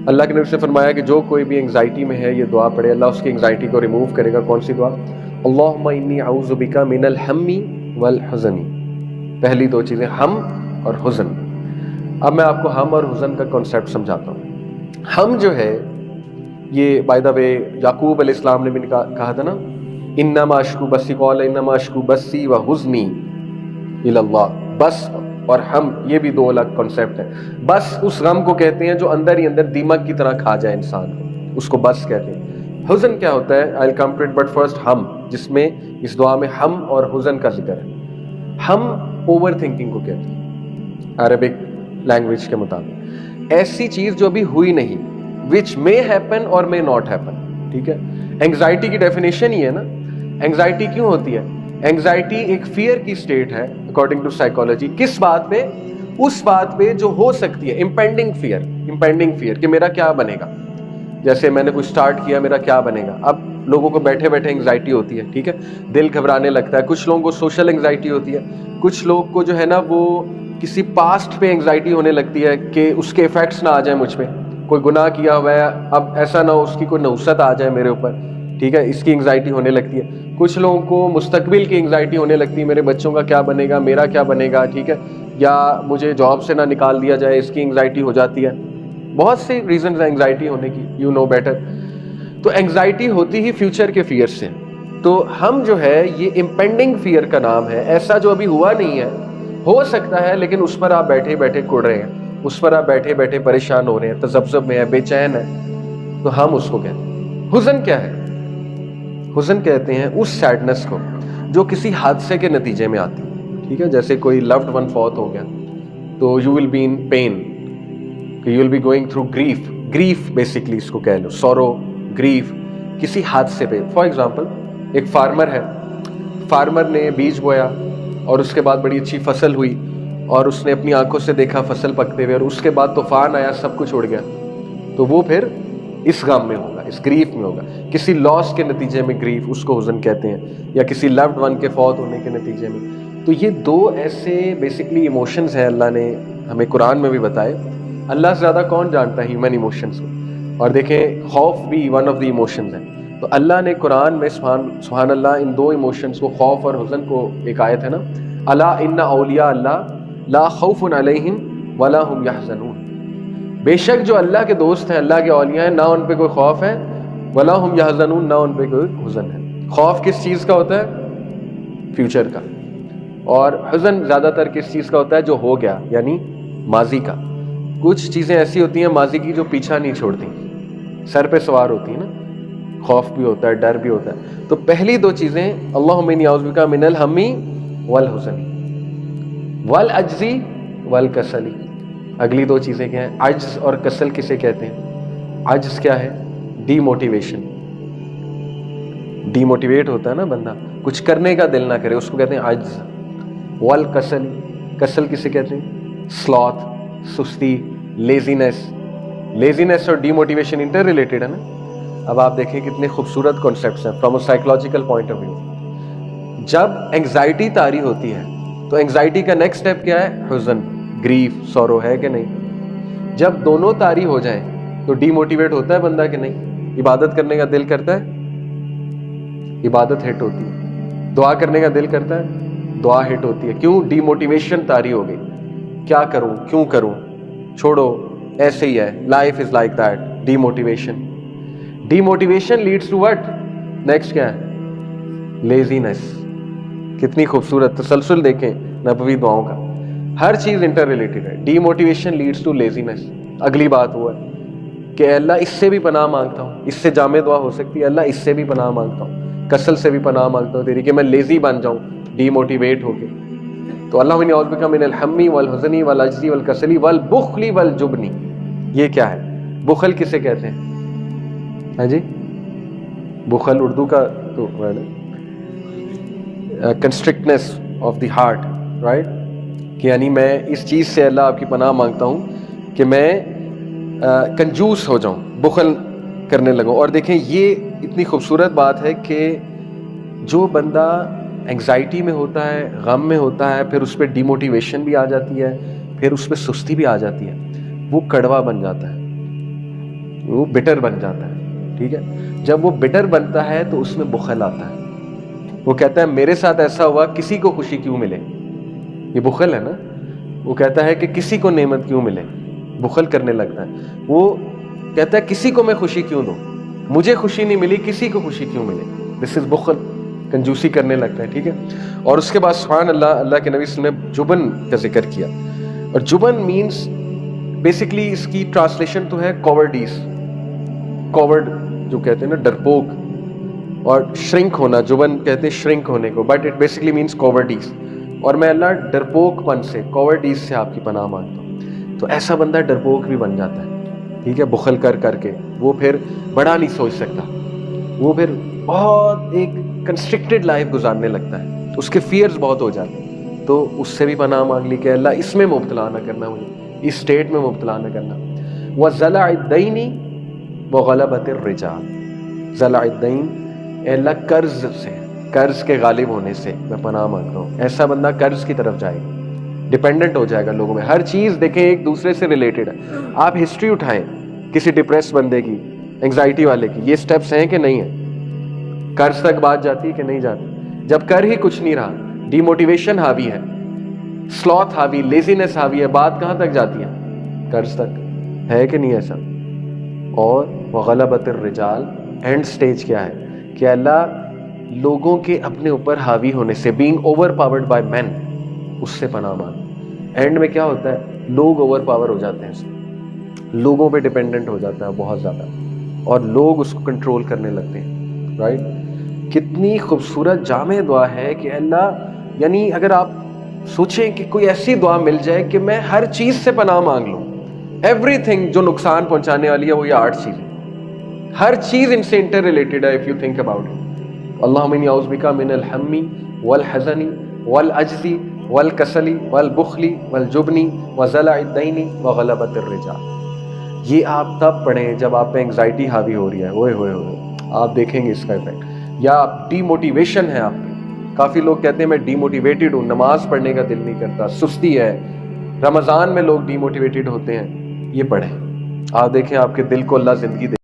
اللہ کے نبی سے فرمایا کہ جو کوئی بھی انگزائٹی میں ہے یہ دعا پڑھے اللہ اس کی انگزائٹی کو ریموو کرے گا. کون سی دعا؟ اللہم انی اعوذ بک من الہم والحزن. پہلی دو چیزیں ہم اور حزن. اب میں آپ کو ہم اور حزن کا کنسیپٹ سمجھاتا ہوں. ہم جو ہے یہ بائی دا وے یعقوب علیہ السلام نے بھی کہا تھا نا انما اشکو بسی قال انما اشکو بسی وحزنی الی اللہ. بس اور ہم یہ بھی دو الگ کنسیپٹ ہیں. بس اس غم کو کہتے ہیں جو اندر ہی اندر دیمک کی طرح کھا جائے انسان کو, اس کو بس کہتے ہیں. حزن کیا ہوتا ہے؟ I'll come to it, but first ہم, جس میں اس دعا میں ہم اور حزن کا ذکر ہے. ہم اوور تھنکنگ کو کہتے ہیں عربک لینگویج کے مطابق. ایسی چیز جو ابھی ہوئی نہیں, which may happen or may not happen. ٹھیک ہے. انگزائٹی کی ڈیفینیشن ہی ہے نا. انگزائٹی کیوں ہوتی ہے؟ انگزائٹی ایک فیئر کی سٹیٹ ہے اکارڈنگ ٹو سائیکالوجی. کس بات پہ؟ اس بات پہ جو ہو سکتی ہے. امپینڈنگ فیئر کہ میرا کیا بنے گا. جیسے میں نے کچھ سٹارٹ کیا, میرا کیا بنے گا. اب لوگوں کو بیٹھے بیٹھے انگزائٹی ہوتی ہے, ٹھیک ہے, دل گھبرانے لگتا ہے. کچھ لوگوں کو سوشل انگزائٹی ہوتی ہے. کچھ لوگ کو جو ہے نا وہ کسی پاسٹ پہ انگزائٹی ہونے لگتی ہے کہ اس کے ایفیکٹس نہ آ جائیں مجھ پہ. کوئی گناہ کیا ہوا ہے, اب ایسا نہ ہو اس کی کوئی نحوست آ جائے میرے اوپر, ٹھیک ہے, اس کی انگزائٹی ہونے لگتی ہے. کچھ لوگوں کو مستقبل کی انگزائٹی ہونے لگتی ہے, میرے بچوں کا کیا بنے گا, میرا کیا بنے گا, ٹھیک ہے, یا مجھے جاب سے نہ نکال دیا جائے, اس کی انگزائٹی ہو جاتی ہے. بہت سی ریزنز ہیں انگزائٹی ہونے کی, یو نو بیٹر. تو انگزائٹی ہوتی ہی فیوچر کے فیئر سے. تو ہم جو ہے یہ امپینڈنگ فیئر کا نام ہے, ایسا جو ابھی ہوا نہیں ہے, ہو سکتا ہے, لیکن اس پر آپ بیٹھے بیٹھے کڑ رہے ہیں, اس پر آپ بیٹھے بیٹھے پریشان ہو رہے ہیں, تذبذب میں ہے, بے چین ہے. تو ہم اس کو کہتے ہیں. حزن کیا ہے؟ حزن کہتے ہیں اس سیڈنس کو جو کسی حادثے کے نتیجے میں آتی ہے. ٹھیک ہے, جیسے کوئی لوڈ ون فوت ہو گیا تو you will be in pain, you will be going through grief basically اس کو کہہ لو, سورو, گریف کسی حادثے پہ. فار ایگزامپل ایک فارمر ہے, فارمر نے بیج بویا اور اس کے بعد بڑی اچھی فصل ہوئی, اور اس نے اپنی آنکھوں سے دیکھا فصل پکتے ہوئے, اور اس کے بعد طوفان آیا, سب کچھ اڑ گیا. تو وہ پھر اس غم میں ہوگا, اس گریف میں ہوگا. کسی لاس کے نتیجے میں گریف, اس کو حزن کہتے ہیں, یا کسی لوڈ ون کے فوت ہونے کے نتیجے میں. تو یہ دو ایسے بیسکلی ایموشنز ہیں, اللہ نے ہمیں قرآن میں بھی بتائے. اللہ سے زیادہ کون جانتا ہے ہیومن ایموشنز کو. اور دیکھیں خوف بھی ون آف دی ایموشنز ہیں. تو اللہ نے قرآن میں سبحان اللہ ان دو ایموشنز کو, خوف اور حزن کو, ایک آیت ہے نا, الا ان اولیاء اللہ لا خوف علیہم ولا هم یحزنون. بے شک جو اللہ کے دوست ہیں, اللہ کے اولیاء ہیں, نہ ان پہ کوئی خوف ہے, ولا هم یحزنون, نہ ان پہ کوئی حزن ہے. خوف کس چیز کا ہوتا ہے؟ فیوچر کا. اور حزن زیادہ تر کس چیز کا ہوتا ہے؟ جو ہو گیا, یعنی ماضی کا. کچھ چیزیں ایسی ہوتی ہیں ماضی کی جو پیچھا نہیں چھوڑتی, سر پہ سوار ہوتی ہیں نا. خوف بھی ہوتا ہے, ڈر بھی ہوتا ہے. تو پہلی دو چیزیں اللہم انی اعوذ بک من الہم والحزن والعجز والکسل. اگلی دو چیزیں کیا ہیں؟ عجز اور کسل. کسے کہتے ہیں؟ عجز کیا ہے؟ Demotivation. ڈی موٹیویٹ ہوتا ہے نا بندہ, کچھ کرنے کا دل نہ کرے, اس کو کہتے ہیں عجز. والکسل, کسل کسے کہتے ہیں؟ سلوت, سستی, لیزینس. لیزینس اور ڈی موٹیویشن انٹر ریلیٹڈ ہے نا. اب آپ دیکھیں کتنے خوبصورت کانسیپٹس ہیں from a psychological point of view. جب انگزائٹی طاری ہوتی ہے تو انگزائٹی کا نیکسٹ اسٹیپ کیا ہے؟ حزن, گریف, سورو, ہے کہ نہیں؟ جب دونوں طاری ہو جائیں تو ڈی موٹیویٹ ہوتا ہے بندہ کہ نہیں؟ عبادت کرنے کا دل کرتا ہے, عبادت ہٹ ہوتی ہے. دعا کرنے کا دل کرتا ہے, دعا ہٹ ہوتی ہے. کیوں؟ ڈی موٹیویشن طاری ہو گئی. کیا کروں, کیوں کروں, چھوڑو, ایسے ہی ہے, life is like that. Demotivation. Demotivation leads to what? Next کیا ہے؟ لیزینس. کتنی خوبصورت تسلسل دیکھیں نبوی دعاؤں کا, ہر چیز انٹر ریلیٹڈ ہے. Demotivation leads to laziness. اگلی بات وہ ہے کہ اللہ اس سے بھی پناہ مانگتا ہوں, اس سے جامع دعا ہو سکتی ہے, اللہ اس سے بھی پناہ مانگتا ہوں, کسل سے بھی پناہ مانگتا ہوں تیری, کہ میں لیزی بن جاؤں, ڈی موٹیویٹ ہو کے. تو اللہ انی اعوذ بک من الہم والحزن والعجز والکسل والبخل والجبن. یہ کیا ہے؟ بخل کسے کہتے ہیں؟ ہاں جی, بخل اردو کا تو ورڈ ہے, کنسٹرکٹنس آف دی ہارٹ, رائٹ, کہ یعنی میں اس چیز سے اللہ آپ کی پناہ مانگتا ہوں کہ میں کنجوس ہو جاؤں, بخل کرنے لگوں. اور دیکھیں یہ اتنی خوبصورت بات ہے کہ جو بندہ انگزائٹی میں ہوتا ہے, غم میں ہوتا ہے, پھر اس پہ ڈی موٹیویشن بھی آ جاتی ہے, پھر اس پہ سستی بھی آ جاتی ہے, وہ کڑوا بن جاتا ہے. وہ بٹر بن جاتا ہے، ٹھیک ہے. جب وہ بٹر بنتا ہے تو اس میں بخل آتا ہے. وہ کہتا ہے میرے ساتھ ایسا ہوا، کسی کو خوشی کیوں ملے. یہ بخل ہے نا. وہ کہتا ہے کہ کسی کو نعمت کیوں ملے، بخل کرنے لگتا ہے. وہ کہتا ہے کسی کو میں خوشی کیوں دوں، مجھے خوشی نہیں ملی، کسی کو خوشی کیوں ملے. دس از بخل، کنجوسی کرنے لگتا ہے، ٹھیک ہے. اور اس کے بعد سبحان اللہ، اللہ کے نبی صلی اللہ علیہ وسلم نے جبن کا ذکر کیا. اور جبن مینس بیسکلی اس کی ٹرانسلیشن تو ہے کوورڈیز، کوورڈ جو کہتے ہیں نا ڈرپوک، اور شرنک ہونا، جبن کہتے ہیں شرنک ہونے کو، بٹ اٹ بیسکلی مینس کوورڈیز. اور میں اللہ ڈرپوک پن سے، کوورڈیز سے آپ کی پناہ مانگتا ہوں. تو ایسا بندہ ڈرپوک بھی بن جاتا ہے، ٹھیک ہے، بخل کر کر کے. وہ پھر بڑا نہیں سوچ سکتا، وہ پھر بہت ایک کنسٹرکٹڈ لائف گزارنے لگتا ہے، اس کے فیئرز بہت ہو جاتے ہیں. تو اس سے بھی پناہ مانگ لی کہ اللہ اس میں مبتلا نہ کرنا، مجھے اس اسٹیٹ میں مبتلا نہ کرنا. وَزَلَعِ الدَّيْنِ وَغَلَبَةِ الرِّجَالِ، ذلع الدین، اے اللہ قرض سے، قرض کے غالب ہونے سے میں پناہ مانگتا ہوں. ایسا بندہ قرض کی طرف جائے گا، ڈیپینڈنٹ ہو جائے گا لوگوں میں. ہر چیز دیکھیں ایک دوسرے سے ریلیٹڈ ہے. آپ ہسٹری اٹھائیں کسی ڈپریس بندے کی، انگزائٹی والے کی، یہ سٹیپس ہیں کہ نہیں ہیں؟ قرض تک بات جاتی ہے کہ نہیں جاتی؟ جب کر ہی کچھ نہیں رہا، ڈی موٹیویشن حاوی ہے، سلوتھ حاوی، لیزینس حاوی ہے، بات کہاں تک جاتی ہے؟ قرض تک. ہے کہ نہیں ایسا؟ اور وغلبۃ الرجال، اینڈ سٹیج کیا ہے کہ اللہ لوگوں کے اپنے اوپر حاوی ہونے سے، بینگ اوور پاورڈ بائی مین، اس سے پناہ مانگ. اینڈ میں کیا ہوتا ہے؟ لوگ اوور پاور ہو جاتے ہیں، لوگوں پہ ڈیپینڈنٹ ہو جاتا ہے بہت زیادہ، اور لوگ اس کو کنٹرول کرنے لگتے ہیں. رائٹ؟ کتنی خوبصورت جامع دعا ہے کہ اللہ، یعنی اگر آپ سوچیں کہ کوئی ایسی دعا مل جائے کہ میں ہر چیز سے پناہ مانگ لوں، ایوری تھنگ جو نقصان پہنچانے والی ہے وہ یہ 8 چیزیں، ہر چیز ان سے انٹر ریلیٹڈ ہے. If you think about it. اللہم انی اعوذ بک من الہم والحزن والعجز والکسل والبخل والجبن وذلع الدین وغلبۃ الرجال. یہ آپ تب پڑھیں جب آپ پہ انگزائٹی حاوی ہو رہی ہے. ہوئے ہوئے ہوئے آپ دیکھیں گے اس کا افیکٹ. یا ڈی موٹیویشن ہے آپ پہ. کافی لوگ کہتے ہیں میں ڈی موٹیویٹڈ ہوں، نماز پڑھنے کا دل نہیں کرتا، سستی ہے. رمضان میں لوگ ڈی موٹیویٹڈ ہوتے ہیں. یہ پڑھیں، آپ دیکھیں آپ کے دل کو اللہ زندگی دے.